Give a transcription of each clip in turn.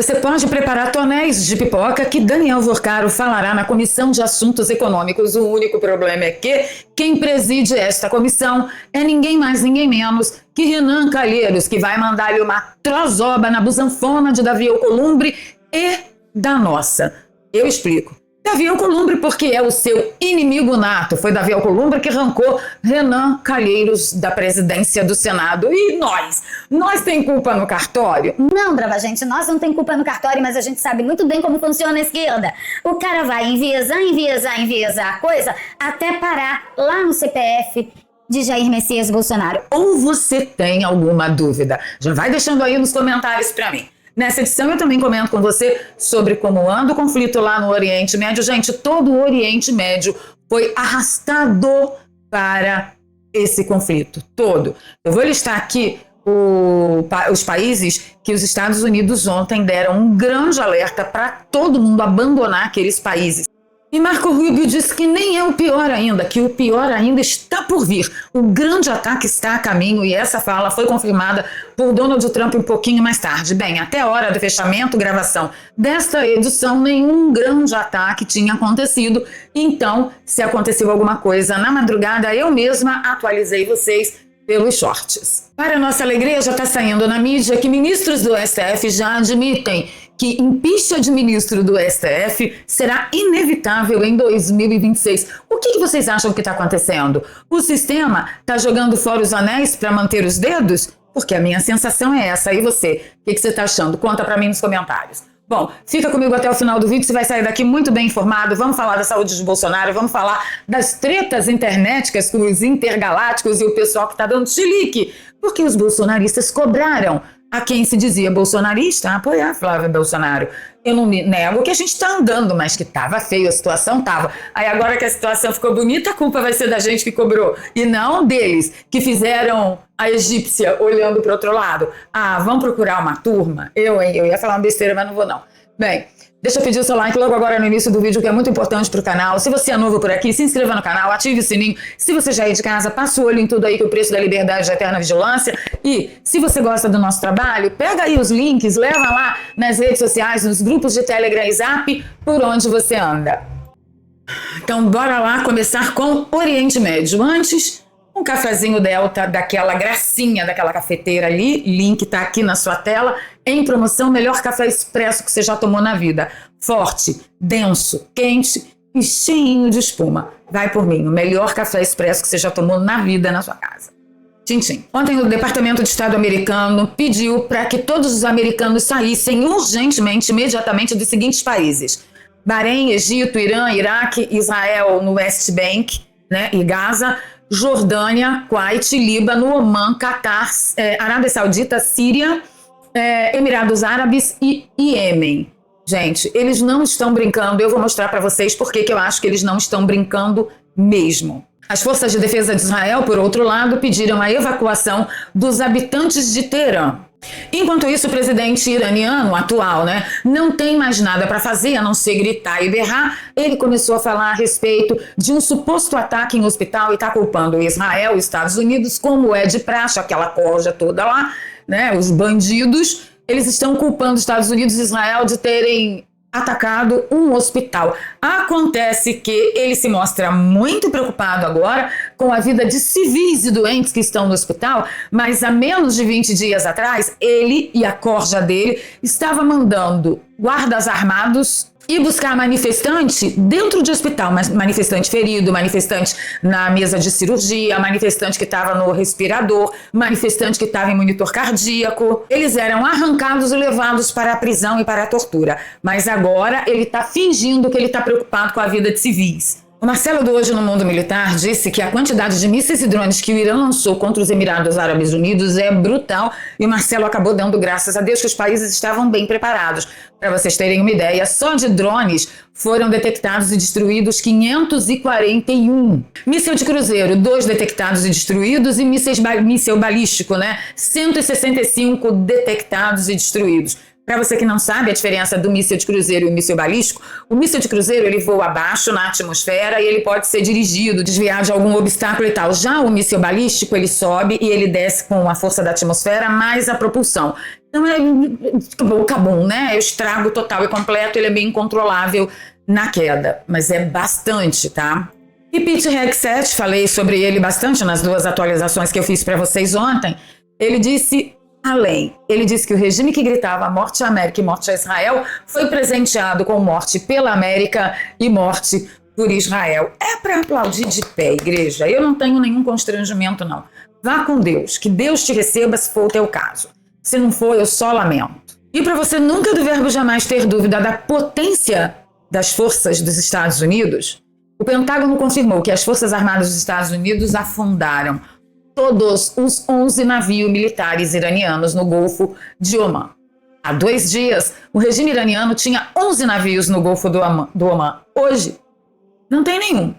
Você pode preparar tonéis de pipoca que Daniel Vorcaro falará na Comissão de Assuntos Econômicos. O único problema é que quem preside esta comissão é ninguém mais, ninguém menos que Renan Calheiros, que vai mandar-lhe uma trozoba na busanfona de Davi Alcolumbre e da nossa. Eu explico. Davi Alcolumbre porque é o seu inimigo nato. Foi Davi Alcolumbre que arrancou Renan Calheiros da presidência do Senado. E nós tem culpa no cartório? Não, brava gente, nós não tem culpa no cartório, mas a gente sabe muito bem como funciona a esquerda. O cara vai enviesar a coisa até parar lá no CPF de Jair Messias Bolsonaro. Ou você tem alguma dúvida? Já vai deixando aí nos comentários pra mim. Nessa edição eu também comento com você sobre como anda o conflito lá no Oriente Médio. Gente, todo o Oriente Médio foi arrastado para esse conflito, todo. Eu vou listar aqui os países que os Estados Unidos ontem deram um grande alerta para todo mundo abandonar aqueles países. E Marco Rubio disse que nem é o pior ainda, que o pior ainda está por vir. O grande ataque está a caminho e essa fala foi confirmada por Donald Trump um pouquinho mais tarde. Bem, até a hora do fechamento, gravação desta edição, nenhum grande ataque tinha acontecido. Então, se aconteceu alguma coisa na madrugada, eu mesma atualizei vocês pelos shorts. Para nossa alegria, já está saindo na mídia que ministros do STF já admitem que impeachment de ministro do STF será inevitável em 2026. O que vocês acham que está acontecendo? O sistema está jogando fora os anéis para manter os dedos? Porque a minha sensação é essa. E você? O que você está achando? Conta para mim nos comentários. Bom, fica comigo até o final do vídeo, você vai sair daqui muito bem informado. Vamos falar da saúde de Bolsonaro, vamos falar das tretas internéticas com os intergalácticos e o pessoal que está dando chilique, porque os bolsonaristas cobraram a quem se dizia bolsonarista a apoiar Flávio Bolsonaro. Eu não nego que a gente está andando, mas que estava feio, a situação estava. Aí agora que a situação ficou bonita, a culpa vai ser da gente que cobrou, e não deles, que fizeram a egípcia olhando para o outro lado. Ah, vamos procurar uma turma? Eu ia falar uma besteira, mas não vou não. Bem, deixa eu pedir o seu like logo agora no início do vídeo, que é muito importante para o canal. Se você é novo por aqui, se inscreva no canal, ative o sininho. Se você já é de casa, passa o olho em tudo aí, que o preço da liberdade é a eterna vigilância. E se você gosta do nosso trabalho, pega aí os links, leva lá nas redes sociais, nos grupos de Telegram e Zap, por onde você anda. Então bora lá começar com Oriente Médio. Antes, um cafezinho Delta daquela gracinha, daquela cafeteira ali, link tá aqui na sua tela, em promoção, melhor café expresso que você já tomou na vida. Forte, denso, quente e cheinho de espuma. Vai por mim, o melhor café expresso que você já tomou na vida na sua casa. Tchim, tchim. Ontem o Departamento de Estado americano pediu para que todos os americanos saíssem urgentemente, imediatamente dos seguintes países: Bahrein, Egito, Irã, Iraque, Israel no West Bank, né, e Gaza, Jordânia, Kuwait, Líbano, Omã, Catar, Arábia Saudita, Síria, Emirados Árabes e Iêmen. Gente, eles não estão brincando. Eu vou mostrar para vocês por que eu acho que eles não estão brincando mesmo. As forças de defesa de Israel, por outro lado, pediram a evacuação dos habitantes de Teherã. Enquanto isso, o presidente iraniano atual, não tem mais nada para fazer a não ser gritar e berrar. Ele começou a falar a respeito de um suposto ataque em hospital e está culpando Israel e Estados Unidos, como é de praxe, aquela corja toda lá, os bandidos. Eles estão culpando os Estados Unidos e Israel de terem atacado um hospital. Acontece que ele se mostra muito preocupado agora com a vida de civis e doentes que estão no hospital, mas há menos de 20 dias atrás, ele e a corja dele estavam mandando guardas armados ir buscar manifestante dentro de hospital, manifestante ferido, manifestante na mesa de cirurgia, manifestante que estava no respirador, manifestante que estava em monitor cardíaco. Eles eram arrancados e levados para a prisão e para a tortura. Mas agora ele está fingindo que ele está preocupado com a vida de civis. O Marcelo do Hoje no Mundo Militar disse que a quantidade de mísseis e drones que o Irã lançou contra os Emirados Árabes Unidos é brutal, e o Marcelo acabou dando graças a Deus que os países estavam bem preparados. Para vocês terem uma ideia, só de drones foram detectados e destruídos 541. Míssil de cruzeiro, 2 detectados e destruídos, e míssil balístico, 165 detectados e destruídos. Para você que não sabe a diferença do míssil de cruzeiro e o míssil balístico, o míssil de cruzeiro ele voa abaixo na atmosfera e ele pode ser dirigido, desviar de algum obstáculo e tal. Já o míssil balístico ele sobe e ele desce com a força da atmosfera mais a propulsão. Então é o cabum, né? É o estrago total e completo, ele é bem incontrolável na queda, mas é bastante, tá? E Pete Hegseth, falei sobre ele bastante nas 2 atualizações que eu fiz para vocês ontem, ele disse além. Ele disse que o regime que gritava morte à América e morte a Israel foi presenteado com morte pela América e morte por Israel. É para aplaudir de pé, igreja. Eu não tenho nenhum constrangimento, não. Vá com Deus, que Deus te receba se for o teu caso. Se não for, eu só lamento. E para você nunca do verbo jamais ter dúvida da potência das forças dos Estados Unidos, o Pentágono confirmou que as Forças Armadas dos Estados Unidos afundaram todos os 11 navios militares iranianos no Golfo de Omã. Há 2 dias, o regime iraniano tinha 11 navios no Golfo do Omã. Hoje, não tem nenhum.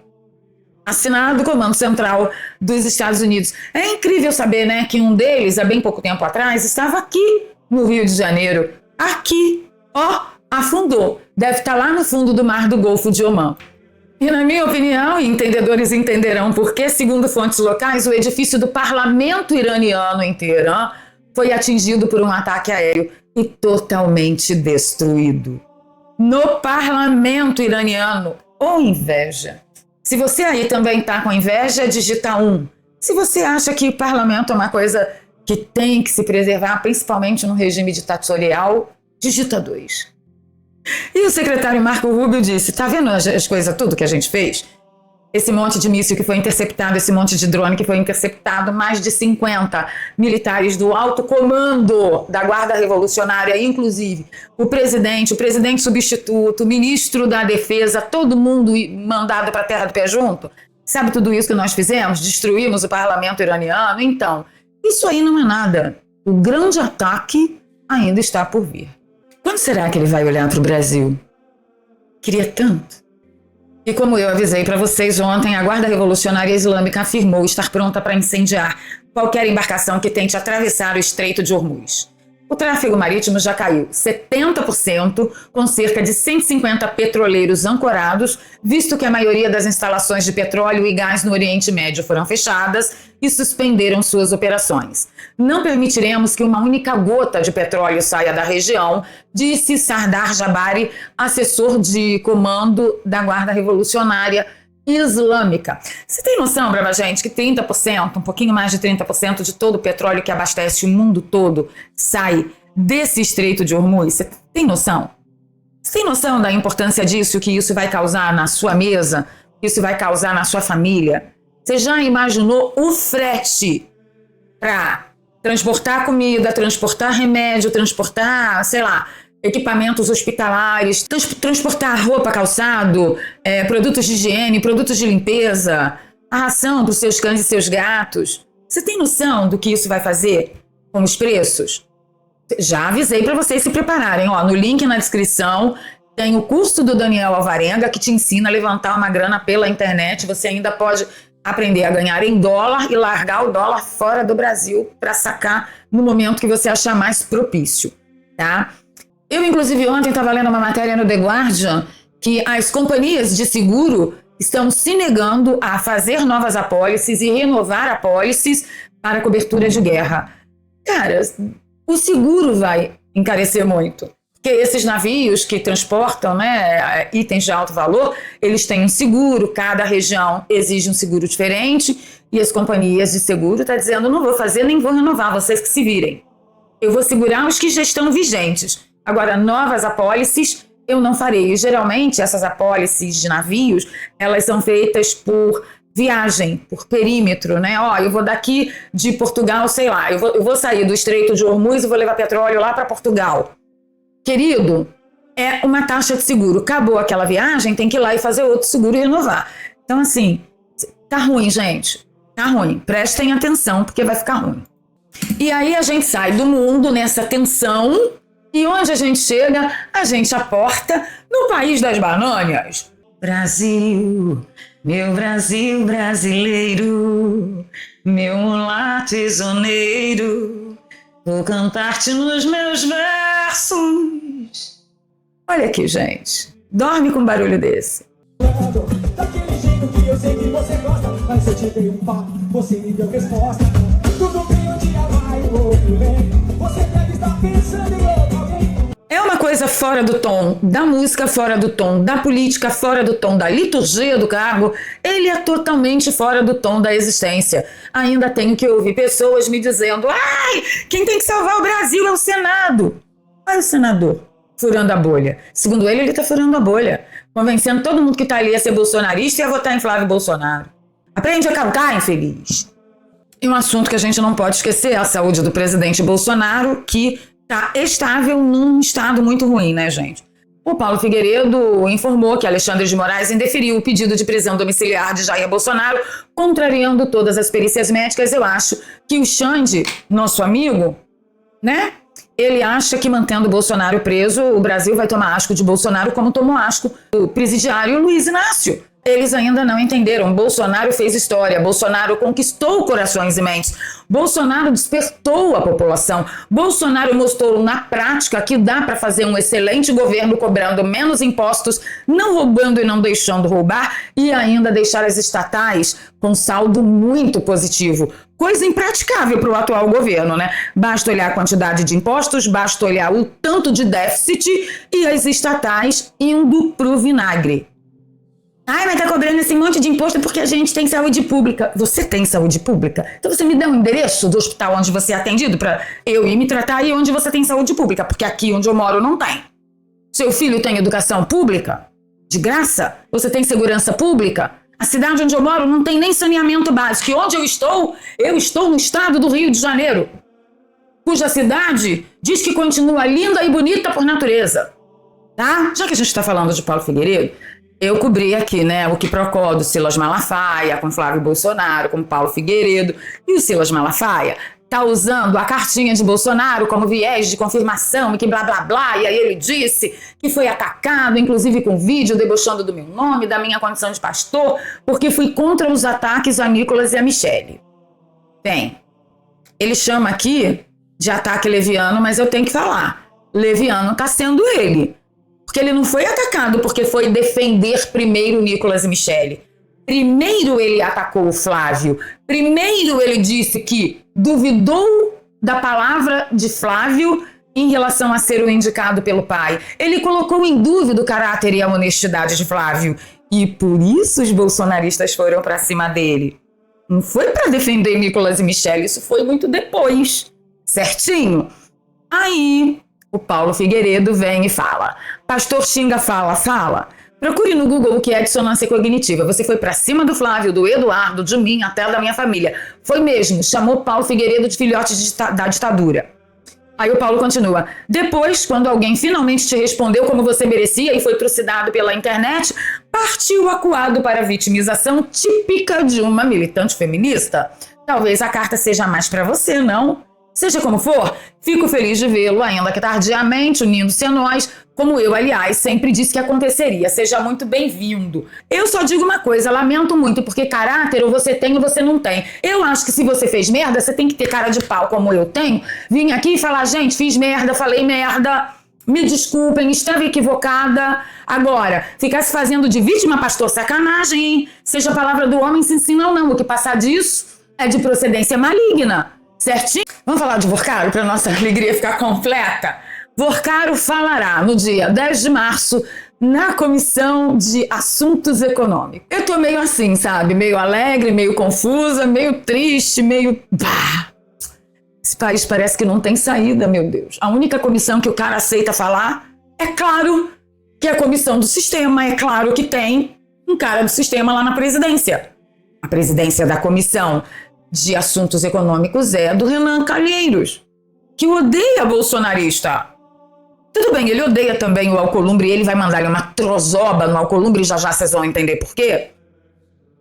Assinado o Comando Central dos Estados Unidos. É incrível saber, né, que um deles, há bem pouco tempo atrás, estava aqui no Rio de Janeiro. Aqui, ó, afundou. Deve estar lá no fundo do mar do Golfo de Omã. E na minha opinião, e entendedores entenderão porque, segundo fontes locais, o edifício do parlamento iraniano em Teherã foi atingido por um ataque aéreo e totalmente destruído. No parlamento iraniano, ou inveja. Se você aí também está com inveja, digita 1. Se você acha que o parlamento é uma coisa que tem que se preservar, principalmente no regime ditatorial, digita 2. E o secretário Marco Rubio disse, tá vendo as coisas, tudo que a gente fez? Esse monte de míssil que foi interceptado, esse monte de drone que foi interceptado, mais de 50 militares do alto comando da Guarda Revolucionária, inclusive o presidente substituto, o ministro da Defesa, todo mundo mandado para a terra do pé junto. Sabe tudo isso que nós fizemos? Destruímos o parlamento iraniano? Então, isso aí não é nada. O grande ataque ainda está por vir. Quando será que ele vai olhar para o Brasil? Queria tanto. E como eu avisei para vocês ontem, a Guarda Revolucionária Islâmica afirmou estar pronta para incendiar qualquer embarcação que tente atravessar o Estreito de Hormuz. O tráfego marítimo já caiu 70%, com cerca de 150 petroleiros ancorados, visto que a maioria das instalações de petróleo e gás no Oriente Médio foram fechadas e suspenderam suas operações. Não permitiremos que uma única gota de petróleo saia da região, disse Sardar Jabari, assessor de comando da Guarda Revolucionária Islâmica. Você tem noção, brava gente, que 30%, um pouquinho mais de 30% de todo o petróleo que abastece o mundo todo sai desse Estreito de Hormuz? Você tem noção? Você tem noção da importância disso, que isso vai causar na sua mesa, que isso vai causar na sua família? Você já imaginou o frete para transportar comida, transportar remédio, transportar, sei lá, equipamentos hospitalares, transportar roupa, calçado, produtos de higiene, produtos de limpeza, a ração para os seus cães e seus gatos? Você tem noção do que isso vai fazer com os preços? Já avisei para vocês se prepararem. Ó, no link na descrição tem o curso do Daniel Alvarenga, que te ensina a levantar uma grana pela internet. Você ainda pode aprender a ganhar em dólar e largar o dólar fora do Brasil para sacar no momento que você achar mais propício, tá? Eu, inclusive, ontem estava lendo uma matéria no The Guardian que as companhias de seguro estão se negando a fazer novas apólices e renovar apólices para cobertura de guerra. Cara, o seguro vai encarecer muito. Porque esses navios que transportam, né, itens de alto valor, eles têm um seguro, cada região exige um seguro diferente, e as companhias de seguro estão dizendo, não vou fazer, nem vou renovar, vocês que se virem. Eu vou segurar os que já estão vigentes. Agora, novas apólices eu não farei. E, geralmente, essas apólices de navios, elas são feitas por viagem, por perímetro, né? Ó, eu vou daqui de Portugal, sei lá, eu vou sair do Estreito de Hormuz e vou levar petróleo lá para Portugal. Querido, é uma taxa de seguro. Acabou aquela viagem, tem que ir lá e fazer outro seguro e renovar. Então, assim, tá ruim, gente. Tá ruim. Prestem atenção, porque vai ficar ruim. E aí a gente sai do mundo nessa tensão e onde a gente chega, a gente aporta no país das bananas. Brasil, meu Brasil brasileiro, meu mulato isoneiro, vou cantar-te nos meus versos versos. Olha aqui, gente. Dorme com um barulho desse. Daquele jeito que eu sei que você gosta, mas eu te dei um papo, você me deu resposta. Tudo bem, um dia vai, o outro vem. Você deve estar pensando em outro alguém. É uma coisa fora do tom da música, fora do tom da política, fora do tom da liturgia do cargo. Ele é totalmente fora do tom da existência. Ainda tenho que ouvir pessoas me dizendo: ai, quem tem que salvar o Brasil é o Senado. Olha o senador furando a bolha. Segundo ele está furando a bolha, convencendo todo mundo que está ali a ser bolsonarista e a votar em Flávio Bolsonaro. Aprende a cantar, infeliz. E um assunto que a gente não pode esquecer é a saúde do presidente Bolsonaro, que está estável num estado muito ruim, né, gente? O Paulo Figueiredo informou que Alexandre de Moraes indeferiu o pedido de prisão domiciliar de Jair Bolsonaro, contrariando todas as perícias médicas. Eu acho que o Xande, nosso amigo, né? Ele acha que mantendo o Bolsonaro preso, o Brasil vai tomar asco de Bolsonaro como tomou asco do presidiário Luiz Inácio. Eles ainda não entenderam. Bolsonaro fez história. Bolsonaro conquistou corações e mentes. Bolsonaro despertou a população. Bolsonaro mostrou na prática que dá para fazer um excelente governo cobrando menos impostos, não roubando e não deixando roubar, e ainda deixar as estatais com saldo muito positivo. Coisa impraticável para o atual governo, né? Basta olhar a quantidade de impostos, basta olhar o tanto de déficit e as estatais indo pro vinagre. Ai, mas tá cobrando esse monte de imposto porque a gente tem saúde pública. Você tem saúde pública? Então você me dá um endereço do hospital onde você é atendido para eu ir me tratar e onde você tem saúde pública, porque aqui onde eu moro não tem. Seu filho tem educação pública? De graça? Você tem segurança pública? A cidade onde eu moro não tem nem saneamento básico. E onde eu estou no estado do Rio de Janeiro, cuja cidade diz que continua linda e bonita por natureza. Tá? Já que a gente está falando de Paulo Figueiredo, eu cobri aqui, né, o quiprocó do Silas Malafaia com Flávio Bolsonaro, com Paulo Figueiredo. E o Silas Malafaia tá usando a cartinha de Bolsonaro como viés de confirmação e que blá blá blá. E aí ele disse que foi atacado, inclusive com vídeo debochando do meu nome, da minha condição de pastor, porque fui contra os ataques a Nicolas e a Michele. Bem, ele chama aqui de ataque leviano, mas eu tenho que falar. Leviano tá sendo ele. Porque ele não foi atacado porque foi defender primeiro Nicolas e Michele. Primeiro ele atacou o Flávio. Primeiro ele disse que duvidou da palavra de Flávio em relação a ser o indicado pelo pai. Ele colocou em dúvida o caráter e a honestidade de Flávio. E por isso os bolsonaristas foram para cima dele. Não foi para defender Nicolas e Michele, isso foi muito depois. Certinho? Aí o Paulo Figueiredo vem e fala: pastor xinga, fala. Procure no Google o que é dissonância cognitiva. Você foi pra cima do Flávio, do Eduardo, de mim, até da minha família. Foi mesmo, chamou Paulo Figueiredo de filhote da ditadura. Aí o Paulo continua: depois, quando alguém finalmente te respondeu como você merecia e foi trucidado pela internet, partiu acuado para a vitimização típica de uma militante feminista. Talvez a carta seja mais pra você, não? Seja como for, fico feliz de vê-lo, ainda que tardiamente, unindo-se a nós, como eu, aliás, sempre disse que aconteceria. Seja muito bem-vindo. Eu só digo uma coisa, lamento muito, porque caráter ou você tem ou você não tem. Eu acho que se você fez merda, você tem que ter cara de pau como eu tenho, vim aqui e falar: gente, fiz merda, falei merda, me desculpem, estava equivocada. Agora, ficar se fazendo de vítima, pastor, sacanagem, hein? Seja a palavra do homem se ensina ou não, o que passar disso é de procedência maligna. Certinho? Vamos falar de Vorcaro para nossa alegria ficar completa? Vorcaro falará no dia 10 de março na Comissão de Assuntos Econômicos. Eu tô meio assim, sabe? Meio alegre, meio confusa, meio triste, meio... Esse país parece que não tem saída, meu Deus. A única comissão que o cara aceita falar, é claro que é a comissão do sistema. É claro que tem um cara do sistema lá na presidência. A presidência da Comissão de Assuntos Econômicos é do Renan Calheiros, que odeia bolsonarista. Tudo bem, ele odeia também o Alcolumbre e ele vai mandar-lhe uma trozoba no Alcolumbre, já vocês vão entender por quê.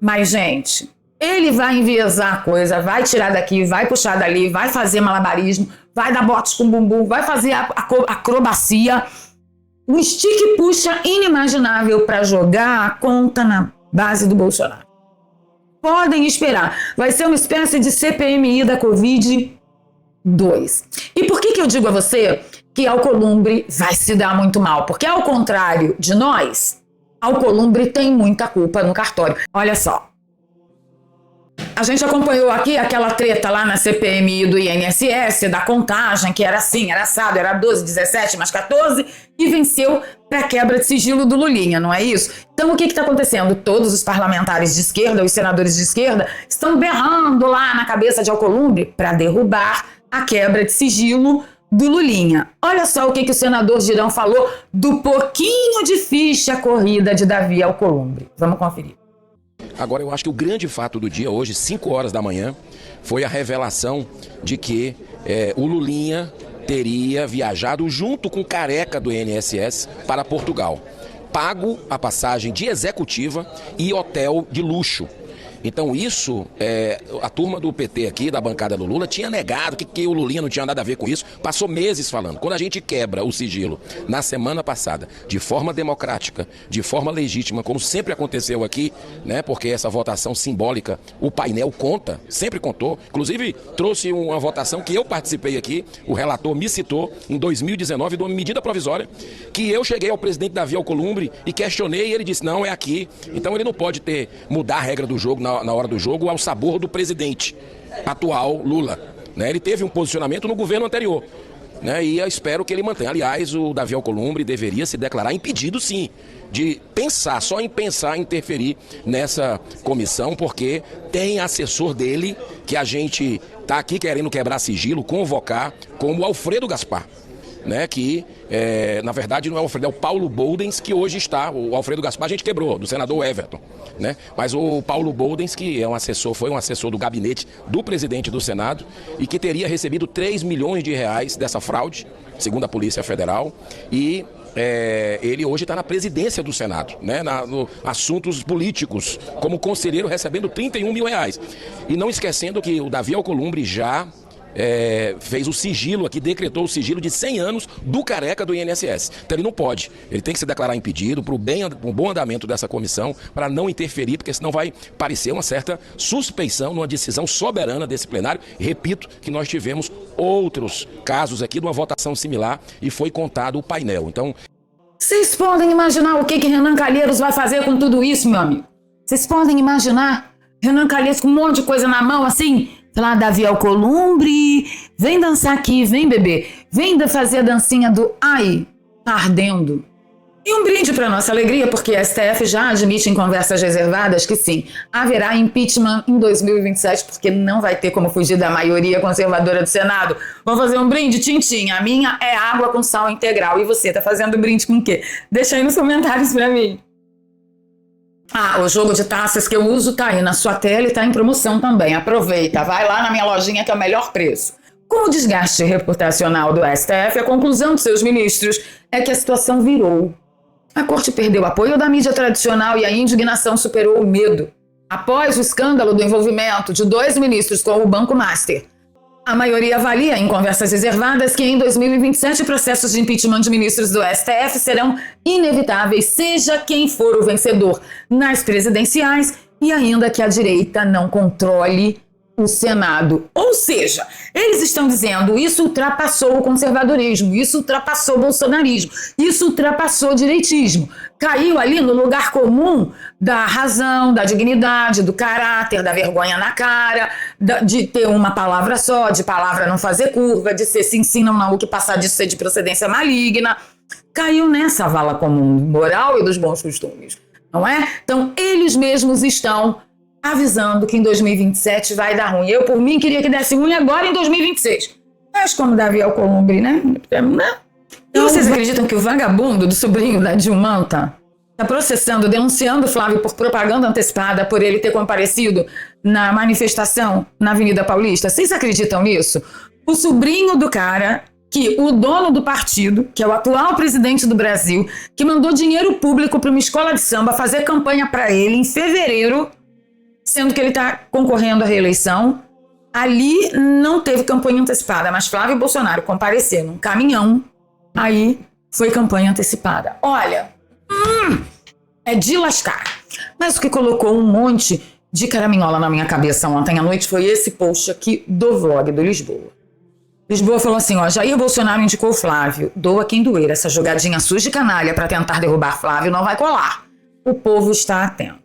Mas, gente, ele vai enviesar a coisa, vai tirar daqui, vai puxar dali, vai fazer malabarismo, vai dar botes com bumbum, vai fazer acrobacia. Um stick puxa inimaginável para jogar a conta na base do Bolsonaro. Podem esperar. Vai ser uma espécie de CPMI da Covid-2. E por que eu digo a você que Alcolumbre vai se dar muito mal, porque ao contrário de nós, Alcolumbre tem muita culpa no cartório. Olha só, a gente acompanhou aqui aquela treta lá na CPMI do INSS, da contagem, que era assim, era assado, era 12, 17, mais 14, e venceu para quebra de sigilo do Lulinha, não é isso? Então o que está acontecendo? Todos os parlamentares de esquerda, os senadores de esquerda, estão berrando lá na cabeça de Alcolumbre para derrubar a quebra de sigilo do Lulinha. Olha só o que o senador Girão falou do pouquinho de ficha corrida de Davi Alcolumbre. Vamos conferir. Agora, eu acho que o grande fato do dia hoje, 5 horas da manhã, foi a revelação de que o Lulinha teria viajado junto com o careca do INSS para Portugal, pago a passagem de executiva e hotel de luxo. Então isso, a turma do PT aqui, da bancada do Lula, tinha negado que o Lulinha não tinha nada a ver com isso, passou meses falando. Quando a gente quebra o sigilo na semana passada, de forma democrática, de forma legítima, como sempre aconteceu aqui, né, porque essa votação simbólica, o painel conta, sempre contou, inclusive trouxe uma votação que eu participei aqui, o relator me citou, em 2019, de uma medida provisória, que eu cheguei ao presidente Davi Alcolumbre e questionei, e ele disse, não, é aqui. Então ele não pode mudar a regra do jogo na hora do jogo ao sabor do presidente atual, Lula. Né? Ele teve um posicionamento no governo anterior, né? E eu espero que ele mantenha. Aliás, o Davi Alcolumbre deveria se declarar impedido, sim, de pensar, só em pensar em interferir nessa comissão, porque tem assessor dele que a gente está aqui querendo quebrar sigilo, convocar, como o Alfredo Gaspar. Né, que na verdade não é o Alfredo, é o Paulo Boldens, que hoje está, o Alfredo Gaspar a gente quebrou, do senador Everton, né, mas o Paulo Boldens, que é um assessor, foi um assessor do gabinete do presidente do Senado e que teria recebido 3 milhões de reais dessa fraude, segundo a Polícia Federal, e ele hoje está na presidência do Senado, né, no assuntos políticos, como conselheiro recebendo 31 mil reais. E não esquecendo que o Davi Alcolumbre já fez o sigilo aqui, decretou o sigilo de 100 anos do careca do INSS. Então ele não pode, ele tem que se declarar impedido para o bom andamento dessa comissão, para não interferir, porque senão vai parecer uma certa suspeição numa decisão soberana desse plenário. Repito que nós tivemos outros casos aqui de uma votação similar e foi contado o painel. Então, vocês podem imaginar o que Renan Calheiros vai fazer com tudo isso, meu amigo? Vocês podem imaginar Renan Calheiros com um monte de coisa na mão, assim? Falar, Davi Alcolumbre, vem dançar aqui, vem beber, vem fazer a dancinha do ai, tá ardendo. E um brinde para nossa alegria, porque a STF já admite em conversas reservadas que sim, haverá impeachment em 2027, porque não vai ter como fugir da maioria conservadora do Senado. Vamos fazer um brinde, Tintim, a minha é água com sal integral. E você, tá fazendo brinde com o quê? Deixa aí nos comentários para mim. O jogo de taças que eu uso tá aí na sua tela e tá em promoção também. Aproveita, vai lá na minha lojinha que é o melhor preço. Com o desgaste reputacional do STF, a conclusão de seus ministros é que a situação virou. A corte perdeu apoio da mídia tradicional e a indignação superou o medo. Após o escândalo do envolvimento de 2 ministros com o Banco Master, a maioria avalia em conversas reservadas que em 2027 processos de impeachment de ministros do STF serão inevitáveis, seja quem for o vencedor nas presidenciais e ainda que a direita não controle o Senado. Ou seja, eles estão dizendo isso ultrapassou o conservadorismo, isso ultrapassou o bolsonarismo, isso ultrapassou o direitismo. Caiu ali no lugar comum da razão, da dignidade, do caráter, da vergonha na cara, de ter uma palavra só, de palavra não fazer curva, de ser sim, sim, não, não, o que passar disso ser de procedência maligna. Caiu nessa vala comum moral e dos bons costumes, não é? Então, eles mesmos estão avisando que em 2027 vai dar ruim. Eu, por mim, queria que desse ruim agora em 2026. Mas como Davi Alcolumbre, né? E vocês acreditam que o vagabundo do sobrinho da Dilma está processando, denunciando o Flávio por propaganda antecipada, por ele ter comparecido na manifestação na Avenida Paulista? Vocês acreditam nisso? O sobrinho do cara, que o dono do partido, que é o atual presidente do Brasil, que mandou dinheiro público para uma escola de samba fazer campanha para ele em fevereiro, sendo que ele está concorrendo à reeleição. Ali não teve campanha antecipada, mas Flávio Bolsonaro compareceu num caminhão, aí foi campanha antecipada. Olha, é de lascar. Mas o que colocou um monte de caraminhola na minha cabeça ontem à noite foi esse post aqui do vlog do Lisboa. Lisboa falou assim, ó, Jair Bolsonaro indicou Flávio. Doa quem doer. Essa jogadinha suja e canalha para tentar derrubar Flávio não vai colar. O povo está atento.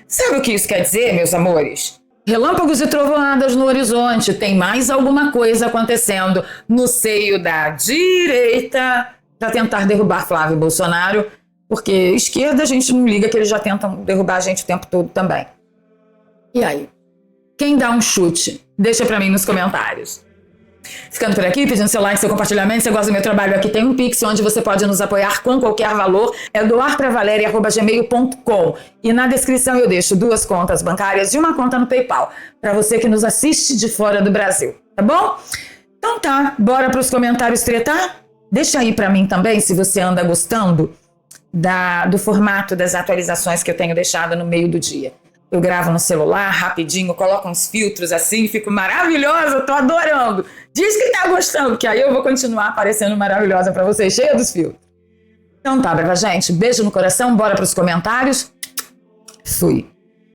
Sabe o que isso quer dizer, meus amores? Relâmpagos e trovoadas no horizonte. Tem mais alguma coisa acontecendo no seio da direita para tentar derrubar Flávio Bolsonaro, porque esquerda a gente não liga que eles já tentam derrubar a gente o tempo todo também. E aí? Quem dá um chute? Deixa para mim nos comentários. Ficando por aqui, pedindo seu like, seu compartilhamento. Se você gosta do meu trabalho, aqui tem um Pix onde você pode nos apoiar com qualquer valor. É doarpravaleria@gmail.com. E na descrição eu deixo 2 contas bancárias e uma conta no PayPal, para você que nos assiste de fora do Brasil, tá bom? Então tá, bora para os comentários tretar? Deixa aí para mim também, se você anda gostando do formato das atualizações que eu tenho deixado no meio do dia. Eu gravo no celular, rapidinho, coloco uns filtros assim, fico maravilhosa, tô adorando. Diz que tá gostando, que aí eu vou continuar aparecendo maravilhosa pra vocês, cheia dos filtros. Então tá, brava gente, beijo no coração, bora pros comentários. Fui.